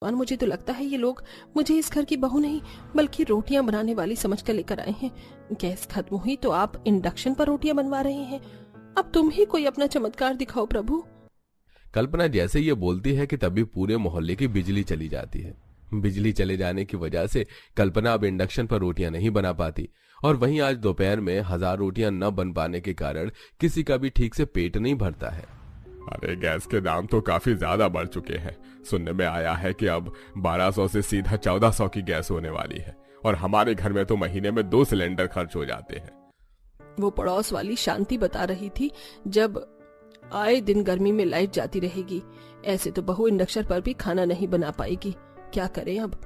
और मुझे तो लगता है ये लोग मुझे इस घर की बहू नहीं बल्कि रोटियां बनाने वाली समझकर लेकर आए हैं। गैस खत्म हुई तो आप इंडक्शन पर रोटियां बनवा रहे हैं। अब तुम ही कोई अपना चमत्कार दिखाओ प्रभु। कल्पना जैसे ये बोलती है कि तभी पूरे मोहल्ले की बिजली चली जाती है। बिजली चले जाने की वजह से कल्पना अब इंडक्शन पर रोटियां नहीं बना पाती और वहीं आज दोपहर में 1000 रोटियां न बन पाने के कारण किसी का भी ठीक से पेट नहीं भरता है। अरे गैस के दाम तो काफी ज्यादा बढ़ चुके हैं। सुनने में आया है कि अब 1200 से सीधा 1400 की गैस होने वाली है और हमारे घर में तो महीने में 2 सिलेंडर खर्च हो जाते हैं। वो पड़ोस वाली शांति बता रही थी, जब आए दिन गर्मी में लाइट जाती रहेगी ऐसे तो बहू इंडक्शन पर भी खाना नहीं बना पाएगी। क्या करें अब।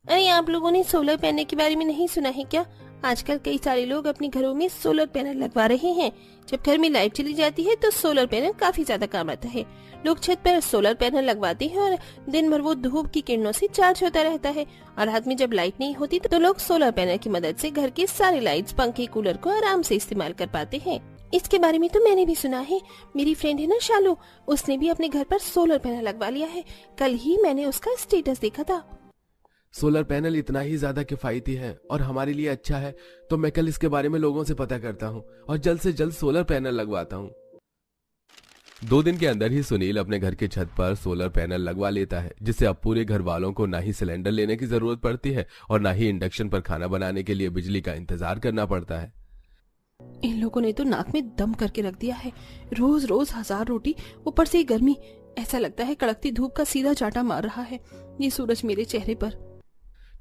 अरे आप लोगों ने सोलर पैनल के बारे में नहीं सुना है क्या? आजकल कई सारे लोग अपने घरों में सोलर पैनल लगवा रहे हैं। जब घर में लाइट चली जाती है तो सोलर पैनल काफी ज्यादा काम आता है। लोग छत पर सोलर पैनल लगवाते हैं और दिन भर वो धूप की किरणों से चार्ज होता रहता है और रात में जब लाइट नहीं होती तो लोग सोलर पैनल की मदद से घर के सारे लाइट्स, पंखे, कूलर को आराम से इस्तेमाल कर पाते हैं। इसके बारे में तो मैंने भी सुना है। मेरी फ्रेंड है ना शालू, उसने भी अपने घर पर सोलर पैनल लगवा लिया है। कल ही मैंने उसका स्टेटस देखा था। सोलर पैनल इतना ही ज्यादा किफायती है और हमारे लिए अच्छा है तो मैं कल इसके बारे में लोगों से पता करता हूँ और जल्द से जल्द सोलर पैनल लगवाता हूँ। 2 दिन के अंदर ही सुनील अपने घर की छत पर सोलर पैनल लगवा लेता है, जिससे अब पूरे घर वालों को ना ही सिलेंडर लेने की जरूरत पड़ती है और ना ही इंडक्शन पर खाना बनाने के लिए बिजली का इंतजार करना पड़ता है। इन लोगों ने तो नाक में दम करके रख दिया है। रोज रोज 1000 रोटी, ऊपर से गर्मी। ऐसा लगता है कड़कती धूप का सीधा चाटा मार रहा है ये सूरज मेरे चेहरे पर।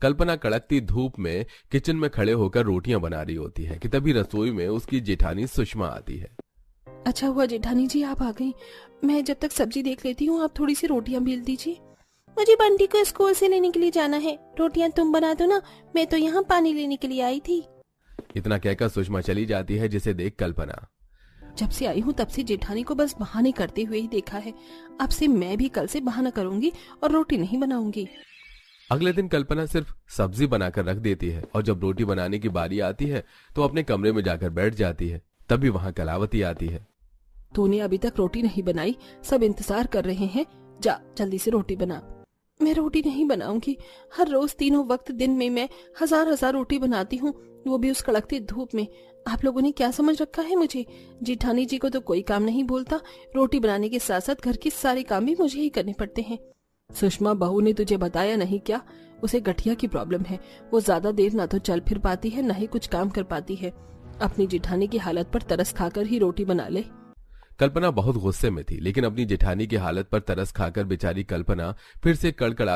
कल्पना कड़कती धूप में किचन में खड़े होकर रोटियां बना रही होती है कि तभी रसोई में उसकी जेठानी सुषमा आती है। अच्छा हुआ जेठानी जी आप आ गई। मैं जब तक सब्जी देख लेती हूँ, आप थोड़ी सी रोटियां बेल दीजिए। मुझे बंटी को स्कूल से लेने के लिए जाना है। रोटियां तुम बना दो ना, मैं तो यहाँ पानी लेने के लिए आई थी। इतना कहकर सुषमा चली जाती है, जिसे देख कल्पना, जब से आई हूँ तब से जेठानी को बस बहाने करते हुए ही देखा है। अब से मैं भी कल से बहाना करूंगी और रोटी नहीं बनाऊंगी। अगले दिन कल्पना सिर्फ सब्जी बनाकर रख देती है और जब रोटी बनाने की बारी आती है तो अपने कमरे में जाकर बैठ जाती है। तभी वहां कलावती आती है। तूने अभी तक रोटी नहीं बनाई, सब इंतजार कर रहे हैं, जा जल्दी से रोटी बना। मैं रोटी नहीं बनाऊंगी। हर रोज तीनों वक्त दिन में मैं 1000 रोटी बनाती हूँ, वो भी उस कड़कती धूप में। आप लोगों ने क्या समझ रखा है मुझे? जेठानी जी को तो कोई काम नहीं बोलता। रोटी बनाने के साथ साथ घर के सारे काम भी मुझे ही करने पड़ते हैं। सुषमा बहू ने तुझे बताया नहीं क्या? उसे गठिया की प्रॉब्लम है। वो ज्यादा देर ना तो चल फिर पाती है, ना ही कुछ काम कर पाती है। अपनी जेठानी की हालत पर तरस खाकर ही रोटी बना ले। कल्पना बहुत गुस्से में थी, लेकिन अपनी जेठानी की हालत पर तरस खाकर बेचारी कल्पना फिर से कड़कड़ाती